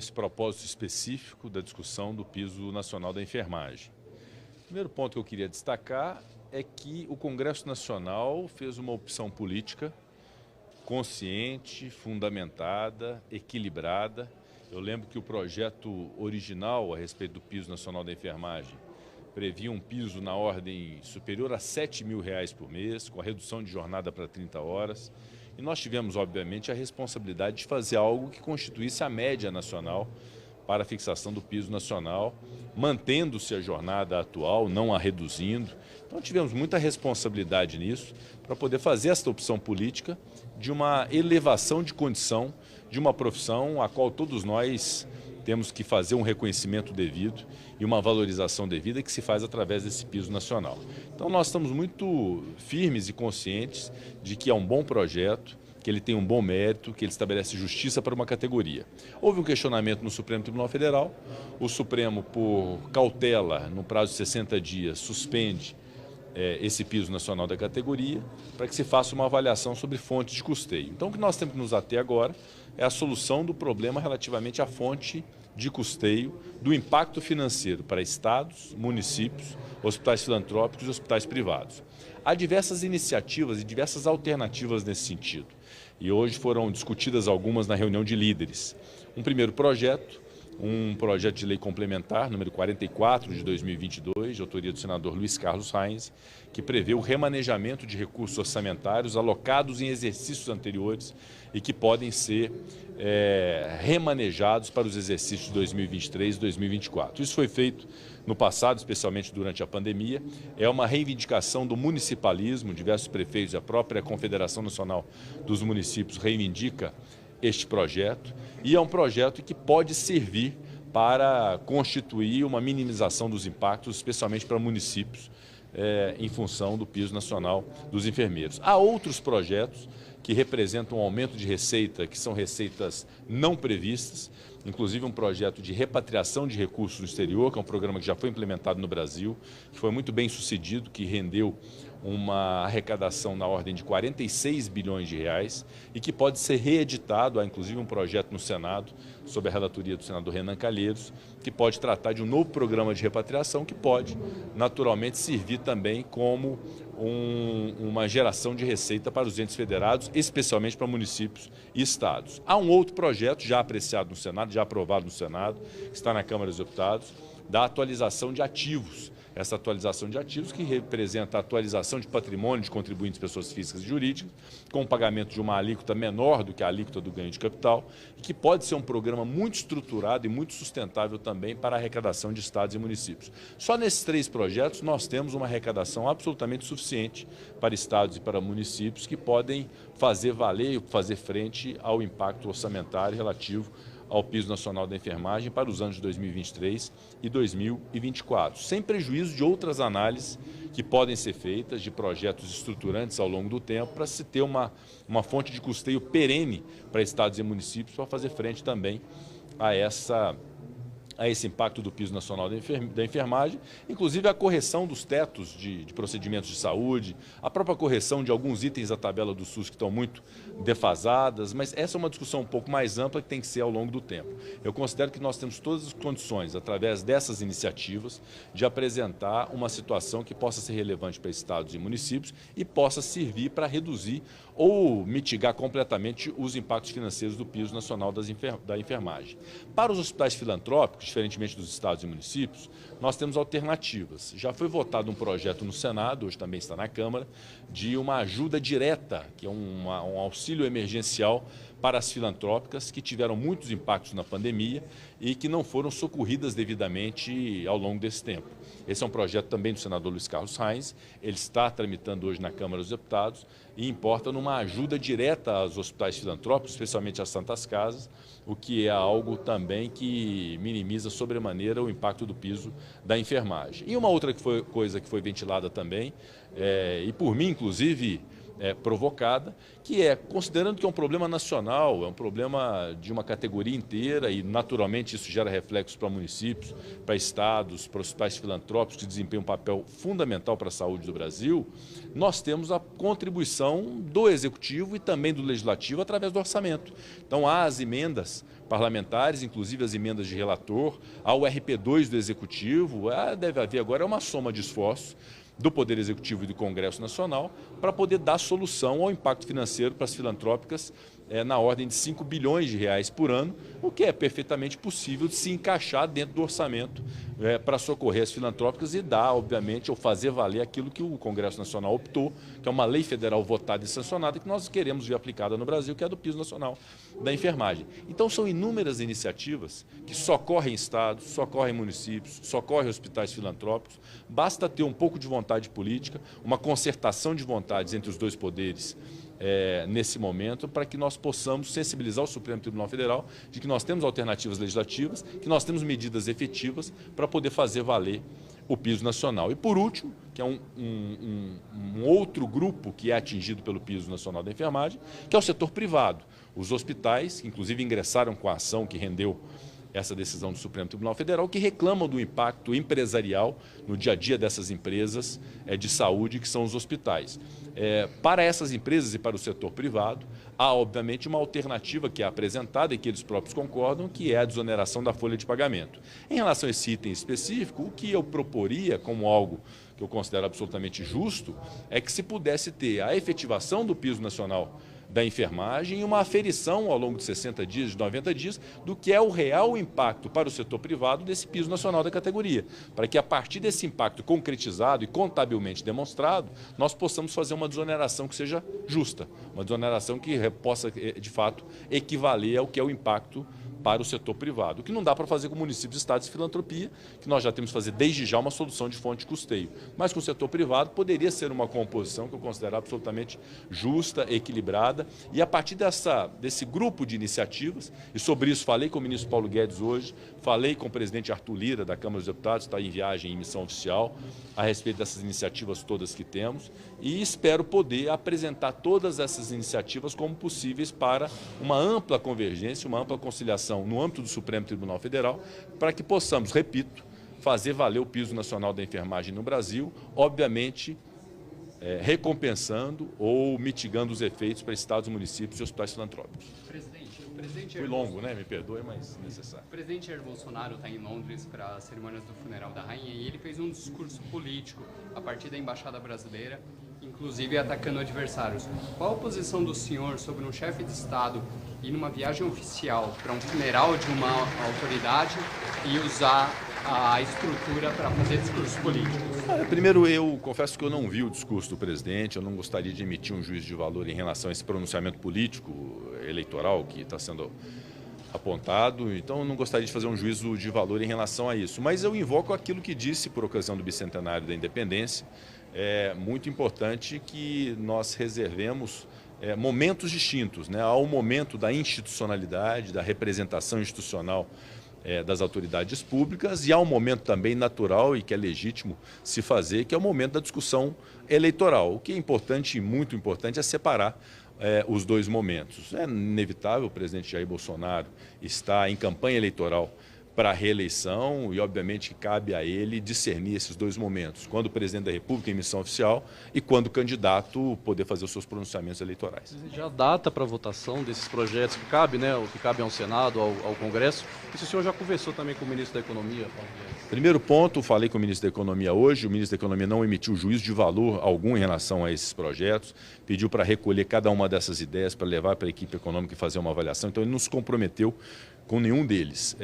esse propósito específico da discussão do piso nacional da enfermagem. O primeiro ponto que eu queria destacar é que o Congresso Nacional fez uma opção política consciente, fundamentada, equilibrada. Eu lembro que o projeto original a respeito do piso nacional da enfermagem previa um piso na ordem superior a R$ 7.000 por mês, com a redução de jornada para 30 horas. E nós tivemos, obviamente, a responsabilidade de fazer algo que constituísse a média nacional para a fixação do piso nacional, mantendo-se a jornada atual, não a reduzindo. Então tivemos muita responsabilidade nisso para poder fazer esta opção política de uma elevação de condição de uma profissão a qual todos nós temos que fazer um reconhecimento devido e uma valorização devida que se faz através desse piso nacional. Então nós estamos muito firmes e conscientes de que é um bom projeto, que ele tem um bom mérito, que ele estabelece justiça para uma categoria. Houve um questionamento no Supremo Tribunal Federal, o Supremo, por cautela, no prazo de 60 dias, suspende esse piso nacional da categoria para que se faça uma avaliação sobre fontes de custeio. Então o que nós temos que nos ater agora é a solução do problema relativamente à fonte de custeio do impacto financeiro para estados, municípios, hospitais filantrópicos e hospitais privados. Há diversas iniciativas e diversas alternativas nesse sentido. E hoje foram discutidas algumas na reunião de líderes. Um primeiro projeto, um projeto de lei complementar, número 44 de 2022, de autoria do senador Luiz Carlos Reins, que prevê o remanejamento de recursos orçamentários alocados em exercícios anteriores e que podem ser remanejados para os exercícios de 2023 e 2024. Isso foi feito no passado, especialmente durante a pandemia. É uma reivindicação do municipalismo, diversos prefeitos e a própria Confederação Nacional dos Municípios reivindica este projeto, e é um projeto que pode servir para constituir uma minimização dos impactos, especialmente para municípios, em função do piso nacional dos enfermeiros. Há outros projetos que representam um aumento de receita, que são receitas não previstas, inclusive um projeto de repatriação de recursos do exterior, que é um programa que já foi implementado no Brasil, que foi muito bem sucedido, que rendeu uma arrecadação na ordem de 46 bilhões de reais e que pode ser reeditado. Há inclusive um projeto no Senado, sob a relatoria do senador Renan Calheiros, que pode tratar de um novo programa de repatriação que pode naturalmente servir também como uma geração de receita para os entes federados, especialmente para municípios e estados. Há um outro projeto já apreciado no Senado, já aprovado no Senado, que está na Câmara dos Deputados, da atualização de ativos. Essa atualização de ativos que representa a atualização de patrimônio de contribuintes, pessoas físicas e jurídicas, com o pagamento de uma alíquota menor do que a alíquota do ganho de capital, e que pode ser um programa muito estruturado e muito sustentável também para a arrecadação de estados e municípios. Só nesses 3 projetos nós temos uma arrecadação absolutamente suficiente para estados e para municípios que podem fazer valer e fazer frente ao impacto orçamentário relativo ao piso nacional da enfermagem para os anos de 2023 e 2024, sem prejuízo de outras análises que podem ser feitas de projetos estruturantes ao longo do tempo para se ter uma fonte de custeio perene para estados e municípios para fazer frente também a esse impacto do piso nacional da enfermagem, inclusive a correção dos tetos de procedimentos de saúde, a própria correção de alguns itens da tabela do SUS que estão muito defasadas, mas essa é uma discussão um pouco mais ampla que tem que ser ao longo do tempo. Eu considero que nós temos todas as condições, através dessas iniciativas, de apresentar uma situação que possa ser relevante para estados e municípios e possa servir para reduzir ou mitigar completamente os impactos financeiros do piso nacional da enfermagem. Para os hospitais filantrópicos, diferentemente dos estados e municípios, nós temos alternativas. Já foi votado um projeto no Senado, hoje também está na Câmara, de uma ajuda direta, que é um auxílio emergencial para as filantrópicas que tiveram muitos impactos na pandemia e que não foram socorridas devidamente ao longo desse tempo. Esse é um projeto também do senador Luiz Carlos Reins, ele está tramitando hoje na Câmara dos Deputados e importa numa ajuda direta aos hospitais filantrópicos, especialmente às Santas Casas, o que é algo também que minimiza sobremaneira o impacto do piso da enfermagem. E uma outra coisa que foi ventilada também, e por mim inclusive provocada, que é, considerando que é um problema nacional, é um problema de uma categoria inteira e naturalmente isso gera reflexos para municípios, para estados, para hospitais filantrópicos que desempenham um papel fundamental para a saúde do Brasil, nós temos a contribuição do Executivo e também do Legislativo através do orçamento. Então há as emendas parlamentares, inclusive as emendas de relator, ao RP2 do Executivo. Deve haver agora uma soma de esforços do Poder Executivo e do Congresso Nacional para poder dar solução ao impacto financeiro para as filantrópicas na ordem de 5 bilhões de reais por ano, o que é perfeitamente possível de se encaixar dentro do orçamento para socorrer as filantrópicas e dar, obviamente, ou fazer valer aquilo que o Congresso Nacional optou, que é uma lei federal votada e sancionada que nós queremos ver aplicada no Brasil, que é a do Piso Nacional da Enfermagem. Então são inúmeras iniciativas que socorrem estados, socorrem municípios, socorrem hospitais filantrópicos. Basta ter um pouco de vontade política, uma concertação de vontades entre os dois poderes nesse momento, para que nós possamos sensibilizar o Supremo Tribunal Federal de que nós temos alternativas legislativas, que nós temos medidas efetivas para poder fazer valer o piso nacional. E por último, que é um outro grupo que é atingido pelo piso nacional da enfermagem, que é o setor privado. Os hospitais, que inclusive ingressaram com a ação que rendeu essa decisão do Supremo Tribunal Federal, que reclamam do impacto empresarial no dia a dia dessas empresas de saúde, que são os hospitais. Para essas empresas e para o setor privado, há obviamente uma alternativa que é apresentada e que eles próprios concordam, que é a desoneração da folha de pagamento. Em relação a esse item específico, o que eu proporia como algo que eu considero absolutamente justo é que se pudesse ter a efetivação do piso nacional da enfermagem e uma aferição ao longo de 60 dias, de 90 dias, do que é o real impacto para o setor privado desse piso nacional da categoria, para que a partir desse impacto concretizado e contabilmente demonstrado, nós possamos fazer uma desoneração que seja justa, uma desoneração que possa, de fato, equivaler ao que é o impacto para o setor privado. O que não dá para fazer com municípios, estados e filantropia, que nós já temos que fazer desde já uma solução de fonte de custeio. Mas com o setor privado poderia ser uma composição que eu considero absolutamente justa, equilibrada, e a partir desse grupo de iniciativas, e sobre isso falei com o ministro Paulo Guedes hoje, falei com o presidente Arthur Lira, da Câmara dos Deputados, está em viagem em missão oficial, a respeito dessas iniciativas todas que temos, e espero poder apresentar todas essas iniciativas como possíveis para uma ampla convergência, uma ampla conciliação no âmbito do Supremo Tribunal Federal, para que possamos, repito, fazer valer o piso nacional da enfermagem no Brasil, obviamente recompensando ou mitigando os efeitos para estados, municípios e hospitais filantrópicos. Presidente Foi longo, né? Me perdoe, mas necessário. O presidente Jair Bolsonaro está em Londres para as cerimônias do funeral da rainha e ele fez um discurso político a partir da Embaixada Brasileira, inclusive atacando adversários. Qual a posição do senhor sobre um chefe de Estado ir numa viagem oficial para um funeral de uma autoridade e usar a estrutura para fazer discursos políticos? Primeiro, eu confesso que eu não vi o discurso do presidente, eu não gostaria de emitir um juízo de valor em relação a esse pronunciamento político eleitoral que está sendo apontado, então eu não gostaria de fazer um juízo de valor em relação a isso. Mas eu invoco aquilo que disse por ocasião do bicentenário da independência. É muito importante que nós reservemos momentos distintos, né? Há o momento da institucionalidade, da representação institucional das autoridades públicas, e há um momento também natural e que é legítimo se fazer, que é o momento da discussão eleitoral. O que é importante e muito importante é separar os dois momentos. É inevitável, o presidente Jair Bolsonaro está em campanha eleitoral para a reeleição e, obviamente, cabe a ele discernir esses dois momentos, quando o presidente da República em missão oficial e quando o candidato poder fazer os seus pronunciamentos eleitorais. Já a data para a votação desses projetos que cabe, né, o que cabe ao Senado, ao Congresso, e se o senhor já conversou também com o ministro da Economia, Paulo Guedes? Primeiro ponto, falei com o ministro da Economia hoje, o ministro da Economia não emitiu juízo de valor algum em relação a esses projetos, pediu para recolher cada uma dessas ideias para levar para a equipe econômica e fazer uma avaliação, então ele não se comprometeu com nenhum deles.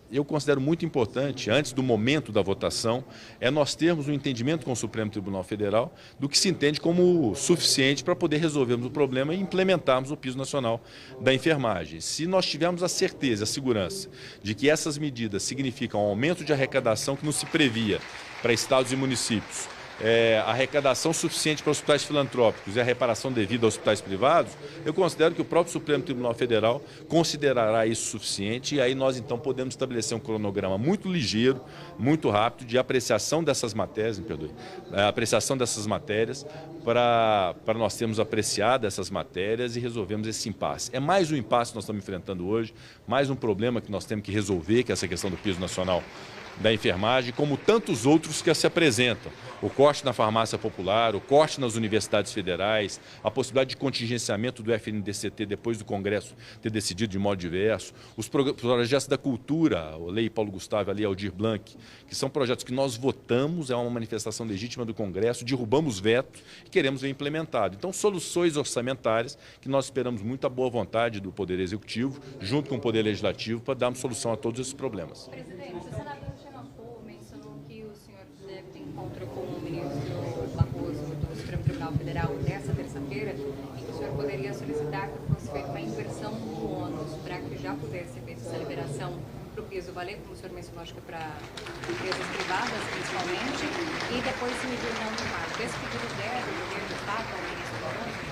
Eu considero muito importante, antes do momento da votação, nós termos um entendimento com o Supremo Tribunal Federal do que se entende como suficiente para poder resolvermos o problema e implementarmos o piso nacional da enfermagem. Se nós tivermos a certeza, a segurança de que essas medidas significam um aumento de arrecadação que não se previa para estados e municípios, a arrecadação suficiente para hospitais filantrópicos e a reparação devida a hospitais privados, eu considero que o próprio Supremo Tribunal Federal considerará isso suficiente, e aí nós então podemos estabelecer um cronograma muito ligeiro, muito rápido de apreciação dessas matérias, apreciação dessas matérias para nós termos apreciado essas matérias e resolvermos esse impasse. É mais um impasse que nós estamos enfrentando hoje, mais um problema que nós temos que resolver, que é essa questão do piso nacional da enfermagem, como tantos outros que se apresentam. O corte na farmácia popular, o corte nas universidades federais, a possibilidade de contingenciamento do FNDCT depois do Congresso ter decidido de modo diverso, os projetos da cultura, a Lei Paulo Gustavo, a Lei Aldir Blanc, que são projetos que nós votamos, é uma manifestação legítima do Congresso, derrubamos vetos e queremos ver implementado. Então, soluções orçamentárias que nós esperamos muita boa vontade do Poder Executivo, junto com o Poder Legislativo, para darmos solução a todos esses problemas. Presidente, o senador Xenophon mencionou que o senhor deve ter encontro com o ministro Barroso do Supremo Tribunal Federal nesta terça-feira, e que o senhor poderia solicitar que fosse feita uma inversão do ônus para que já pudesse ser feita essa liberação para o piso valer, como o senhor mencionou, acho que para empresas privadas principalmente, e depois se medir não no marco. Esse pedido deve ocorrer de fato ao ministro Barroso?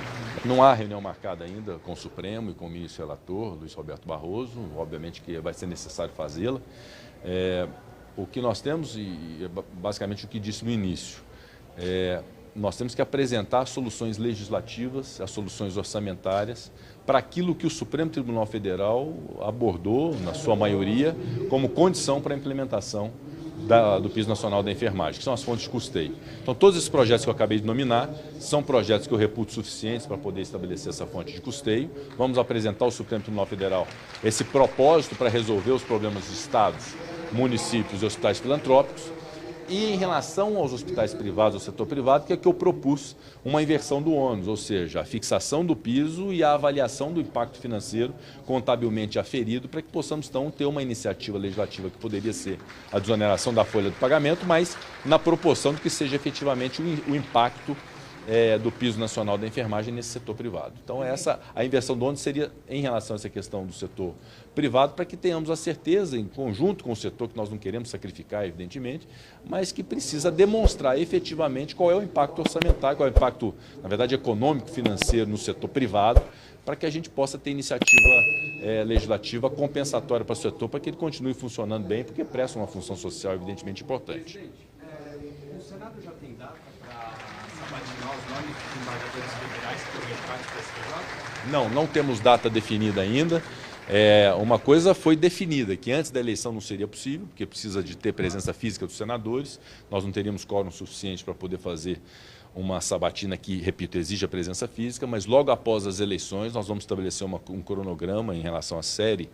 Não há reunião marcada ainda com o Supremo e com o ministro relator, Luiz Roberto Barroso, obviamente que vai ser necessário fazê-la. O que nós temos, e é basicamente o que disse no início, nós temos que apresentar soluções legislativas, as soluções orçamentárias, para aquilo que o Supremo Tribunal Federal abordou, na sua maioria, como condição para a implementação do Piso Nacional da Enfermagem, que são as fontes de custeio. Então, todos esses projetos que eu acabei de nominar são projetos que eu reputo suficientes para poder estabelecer essa fonte de custeio. Vamos apresentar ao Supremo Tribunal Federal esse propósito para resolver os problemas de estados, municípios e hospitais filantrópicos. E em relação aos hospitais privados, ao setor privado, que é que eu propus uma inversão do ônus, ou seja, a fixação do piso e a avaliação do impacto financeiro contabilmente aferido, para que possamos, então, ter uma iniciativa legislativa que poderia ser a desoneração da folha do pagamento, mas na proporção do que seja efetivamente o impacto do piso nacional da enfermagem nesse setor privado. Então, a inversão do ônus seria em relação a essa questão do setor privado, para que tenhamos a certeza, em conjunto com o setor, que nós não queremos sacrificar, evidentemente, mas que precisa demonstrar efetivamente qual é o impacto orçamentário, qual é o impacto, na verdade, econômico, financeiro no setor privado, para que a gente possa ter iniciativa legislativa compensatória para o setor, para que ele continue funcionando bem, porque presta uma função social evidentemente importante. O Senado já tem data para sabatinar os nomes dos embargadores federais que estão indicados para esse projeto? Não temos data definida ainda. Uma coisa foi definida, que antes da eleição não seria possível, porque precisa de ter presença física dos senadores, nós não teríamos quórum suficiente para poder fazer uma sabatina que, repito, exige a presença física, mas logo após as eleições nós vamos estabelecer um cronograma em relação à série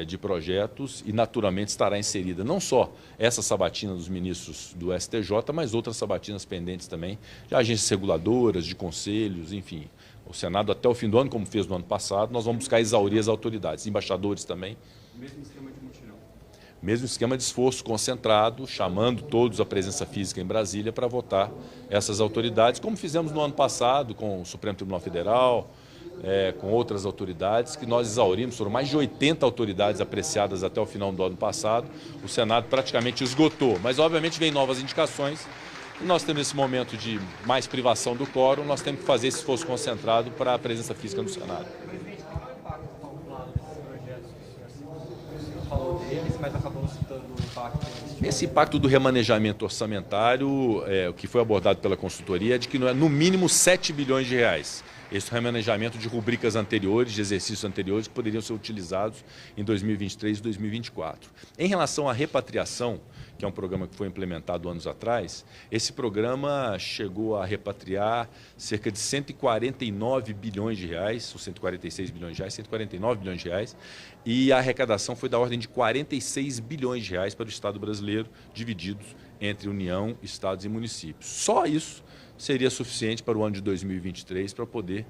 de projetos e naturalmente estará inserida não só essa sabatina dos ministros do STJ, mas outras sabatinas pendentes também, de agências reguladoras, de conselhos, enfim. O Senado até o fim do ano, como fez no ano passado, nós vamos buscar exaurir as autoridades, embaixadores também. Mesmo esquema de mutirão? Mesmo esquema de esforço concentrado, chamando todos à presença física em Brasília para votar essas autoridades, como fizemos no ano passado com o Supremo Tribunal Federal, com outras autoridades, que nós exaurimos, foram mais de 80 autoridades apreciadas até o final do ano passado, o Senado praticamente esgotou, mas obviamente vem novas indicações. E nós temos esse momento de mais privação do quórum, nós temos que fazer esse esforço concentrado para a presença física no Senado. Presidente, qual é o impacto calculado desses projetos que o senhor falou deles, mas acabou citando o impacto? Esse impacto do remanejamento orçamentário, o que foi abordado pela consultoria, é de que não é no mínimo 7 bilhões de reais. Esse remanejamento de rubricas anteriores, de exercícios anteriores, que poderiam ser utilizados em 2023 e 2024. Em relação à repatriação, que é um programa que foi implementado anos atrás, esse programa chegou a repatriar cerca de 149 bilhões de reais, ou 146 bilhões de reais, 149 bilhões de reais, e a arrecadação foi da ordem de 46 bilhões de reais para o Estado brasileiro, divididos entre União, Estados e municípios. Só isso seria suficiente para o ano de 2023 para poder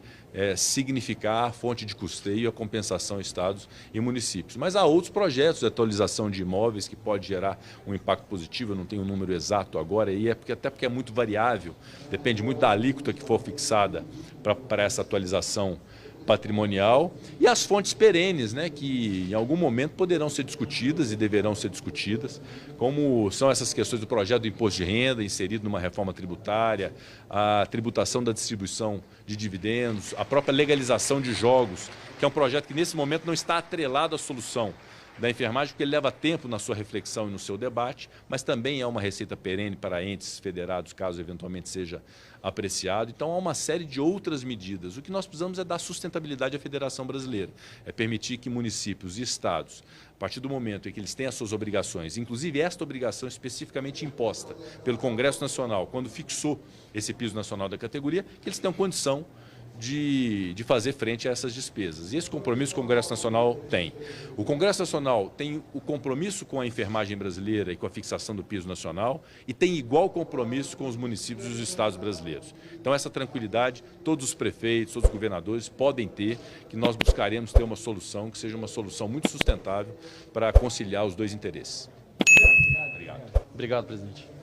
significar a fonte de custeio e a compensação a estados e municípios. Mas há outros projetos de atualização de imóveis que pode gerar um impacto positivo, eu não tenho o número exato agora, e até porque é muito variável, depende muito da alíquota que for fixada para essa atualização patrimonial, e as fontes perenes, né, que em algum momento poderão ser discutidas e deverão ser discutidas, como são essas questões do projeto do imposto de renda inserido numa reforma tributária, a tributação da distribuição de dividendos, a própria legalização de jogos, que é um projeto que nesse momento não está atrelado à solução da enfermagem, porque ele leva tempo na sua reflexão e no seu debate, mas também é uma receita perene para entes federados, caso eventualmente seja apreciado. Então, há uma série de outras medidas. O que nós precisamos é dar sustentabilidade à Federação Brasileira, é permitir que municípios e estados, a partir do momento em que eles têm as suas obrigações, inclusive esta obrigação especificamente imposta pelo Congresso Nacional, quando fixou esse piso nacional da categoria, que eles tenham condição de fazer frente a essas despesas. E esse compromisso o Congresso Nacional tem. O Congresso Nacional tem o compromisso com a enfermagem brasileira e com a fixação do piso nacional e tem igual compromisso com os municípios e os estados brasileiros. Então, essa tranquilidade, todos os prefeitos, todos os governadores podem ter, que nós buscaremos ter uma solução que seja uma solução muito sustentável para conciliar os dois interesses. Obrigado, presidente.